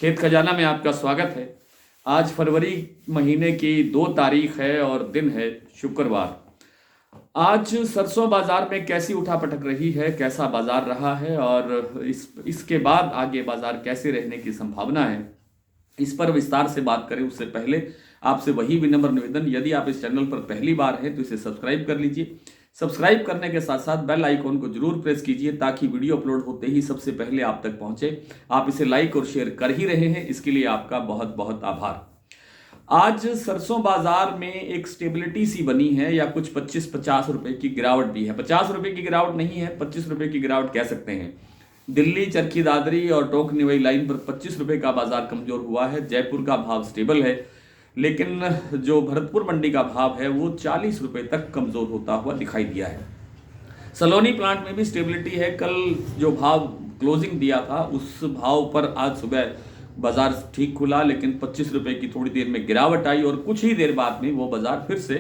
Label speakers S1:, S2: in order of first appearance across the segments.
S1: खेत खजाना में आपका स्वागत है। आज फरवरी महीने की 2 तारीख है और दिन है शुक्रवार। आज सरसों बाजार में कैसी उठापटक रही है, कैसा बाजार रहा है और इसके बाद आगे बाजार कैसे रहने की संभावना है, इस पर विस्तार से बात करें उससे पहले आपसे वही विनम्र निवेदन, यदि आप इस चैनल पर पहली बार हैं तो इसे सब्सक्राइब कर लीजिए। सब्सक्राइब करने के साथ साथ बेल आइकॉन को जरूर प्रेस कीजिए ताकि वीडियो अपलोड होते ही सबसे पहले आप तक पहुंचे। आप इसे लाइक और शेयर कर ही रहे हैं, इसके लिए आपका बहुत बहुत आभार। आज सरसों बाजार में एक स्टेबिलिटी सी बनी है या कुछ 25-50 रुपए की गिरावट भी है। 50 रुपए की गिरावट नहीं है, 25 रुपए की गिरावट कह सकते हैं। दिल्ली, चरखी दादरी और टोंक निवई लाइन पर 25 रुपए का बाजार कमजोर हुआ है। जयपुर का भाव स्टेबल है, लेकिन जो भरतपुर मंडी का भाव है वो 40 रुपए तक कमजोर होता हुआ दिखाई दिया है। सलोनी प्लांट में भी स्टेबिलिटी है। कल जो भाव क्लोजिंग दिया था उस भाव पर आज सुबह बाजार ठीक खुला, लेकिन 25 रुपए की थोड़ी देर में गिरावट आई और कुछ ही देर बाद में वो बाजार फिर से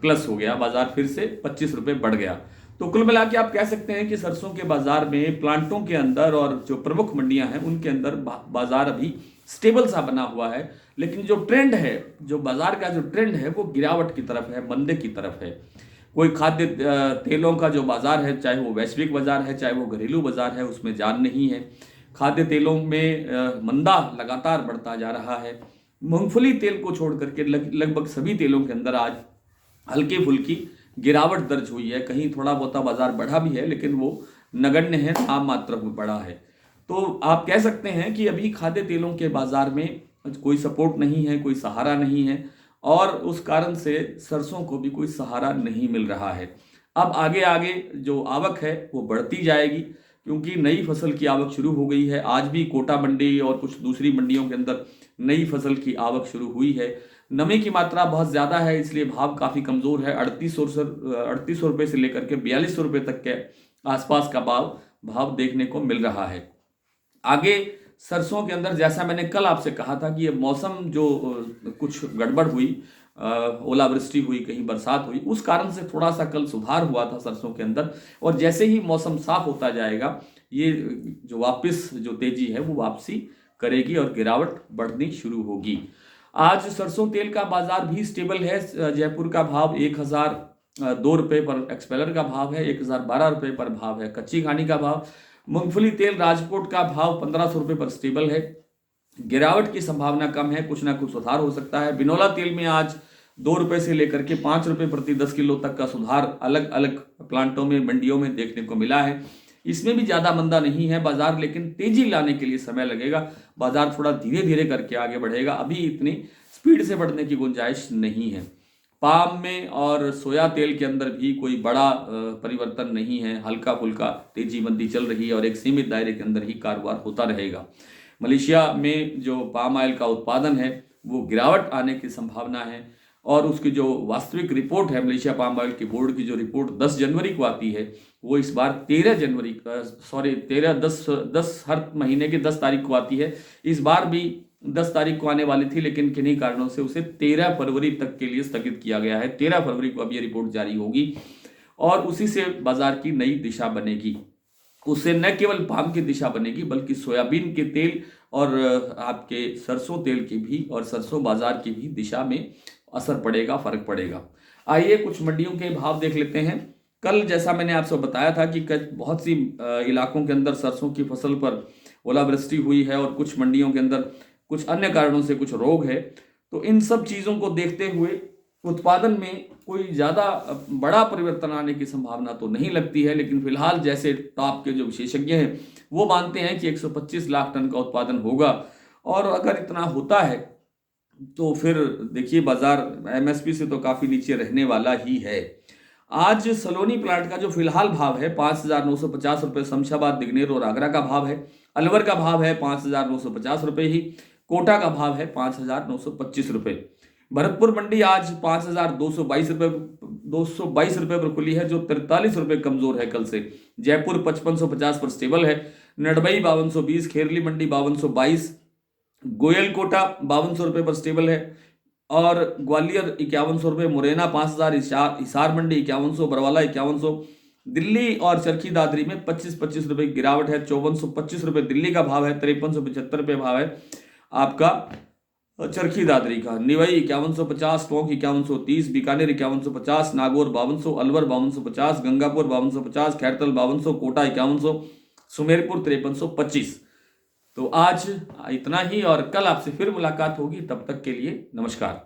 S1: प्लस हो गया, बाजार फिर से 25 रुपए बढ़ गया। तो कुल मिला के आप कह सकते हैं कि सरसों के बाजार में प्लांटों के अंदर और जो प्रमुख मंडियां हैं उनके अंदर बाजार अभी स्टेबल सा बना हुआ है, लेकिन जो ट्रेंड है, जो बाजार का जो ट्रेंड है वो गिरावट की तरफ है, मंदे की तरफ है। कोई खाद्य तेलों का जो बाजार है, चाहे वो वैश्विक बाजार है चाहे वो घरेलू बाजार है, उसमें जान नहीं है। खाद्य तेलों में मंदा लगातार बढ़ता जा रहा है। मूंगफली तेल को छोड़ करके लगभग सभी तेलों के अंदर आज हल्की फुल्की गिरावट दर्ज हुई है। कहीं थोड़ा बहुत बाजार बढ़ा भी है, लेकिन वो नगण्य है, नाम मात्र में बढ़ा है। तो आप कह सकते हैं कि अभी खाद्य तेलों के बाजार में कोई सपोर्ट नहीं है, कोई सहारा नहीं है और उस कारण से सरसों को भी कोई सहारा नहीं मिल रहा है। अब आगे आगे जो आवक है वो बढ़ती जाएगी, क्योंकि नई फसल की आवक शुरू हो गई है। आज भी कोटा मंडी और कुछ दूसरी मंडियों के अंदर नई फसल की आवक शुरू हुई है। नमी की मात्रा बहुत ज्यादा है, इसलिए भाव काफी कमजोर है। 3800 रुपए से लेकर के 4200 रुपए तक के आसपास का भाव देखने को मिल रहा है। आगे सरसों के अंदर जैसा मैंने कल आपसे कहा था कि ये मौसम जो कुछ गड़बड़ हुई, ओलावृष्टि हुई, कहीं बरसात हुई, उस कारण से थोड़ा सा कल सुधार हुआ था सरसों के अंदर। और जैसे ही मौसम साफ होता जाएगा ये जो वापस जो तेजी है वो वापसी करेगी और गिरावट बढ़नी शुरू होगी। आज सरसों तेल का बाजार भी स्टेबल है। जयपुर का भाव 1002 रुपये पर एक्सपेलर का भाव है, 1012 रुपये पर भाव है कच्ची घानी का भाव। मूंगफली तेल राजकोट का भाव 1500 रुपये पर स्टेबल है। गिरावट की संभावना कम है, कुछ ना कुछ सुधार हो सकता है। बिनोला तेल में आज 2 रुपये से लेकर के 5 रुपये प्रति 10 किलो तक का सुधार अलग अलग प्लांटों में, मंडियों में देखने को मिला है। इसमें भी ज्यादा मंदा नहीं है बाजार, लेकिन तेजी लाने के लिए समय लगेगा। बाजार थोड़ा धीरे धीरे करके आगे बढ़ेगा, अभी इतनी स्पीड से बढ़ने की गुंजाइश नहीं है। पाम में और सोया तेल के अंदर भी कोई बड़ा परिवर्तन नहीं है, हल्का फुल्का तेजी मंदी चल रही है और एक सीमित दायरे के अंदर ही कारोबार होता रहेगा। मलेशिया में जो पाम ऑयल का उत्पादन है वो गिरावट आने की संभावना है और उसकी जो वास्तविक रिपोर्ट है, मलेशिया पाम ऑयल की बोर्ड की जो रिपोर्ट 10 जनवरी को आती है, वो इस बार 10 हर महीने की 10 तारीख को आती है। इस बार भी 10 तारीख को आने वाली थी, लेकिन किन्हीं कारणों से उसे 13 फरवरी तक के लिए स्थगित किया गया है। 13 फरवरी को अब ये रिपोर्ट जारी होगी और उसी से बाजार की नई दिशा बनेगी। उससे न केवल पाम की दिशा बनेगी बल्कि सोयाबीन के तेल और आपके सरसों तेल की भी और सरसों बाजार की भी दिशा में असर पड़ेगा, फर्क पड़ेगा। आइए कुछ मंडियों के भाव देख लेते हैं। कल जैसा मैंने आपसे बताया था कि बहुत सी इलाकों के अंदर सरसों की फसल पर ओलावृष्टि हुई है और कुछ मंडियों के अंदर कुछ अन्य कारणों से कुछ रोग है। तो इन सब चीजों को देखते हुए उत्पादन में कोई ज्यादा बड़ा परिवर्तन आने की संभावना तो नहीं लगती है, लेकिन फिलहाल जैसे टॉप के जो विशेषज्ञ हैं वो मानते हैं कि 125 लाख टन का उत्पादन होगा और अगर इतना होता है तो फिर देखिए बाजार एमएसपी से तो काफी नीचे रहने वाला ही है। आज सलोनी प्लांट का जो फिलहाल भाव है 5,950 रुपये, शमशाबाद, दिगनेर और आगरा का भाव है। अलवर का भाव है 5,950 रुपये ही। कोटा का भाव है 5,925 रुपये। भरतपुर मंडी आज 5,222 रुपये 222 रुपये पर खुली है, जो 43 रुपये कमजोर है कल से। जयपुर 5550 पर स्टेबल है। नडबई 5220, खेरली मंडी 5222, गोयल कोटा 5200 रुपये पर स्टेबल है और ग्वालियर 5100 रुपये, मुरैना 5000, हिसार मंडी 5100, बरवाला 5100, दिल्ली और चरखी दादरी में 25-25 रुपये की गिरावट है। 5425 रुपये दिल्ली का भाव है, 5375 रुपये भाव है आपका चरखी दादरी का, निवई 5150, टोंक 5130, बीकानेर 5150, नागौर 5200, अलवर 5250, गंगापुर 5250, खैरतल 5200, कोटा 5100, सुमेरपुर 5325। तो आज इतना ही और कल आपसे फिर मुलाकात होगी, तब तक के लिए नमस्कार।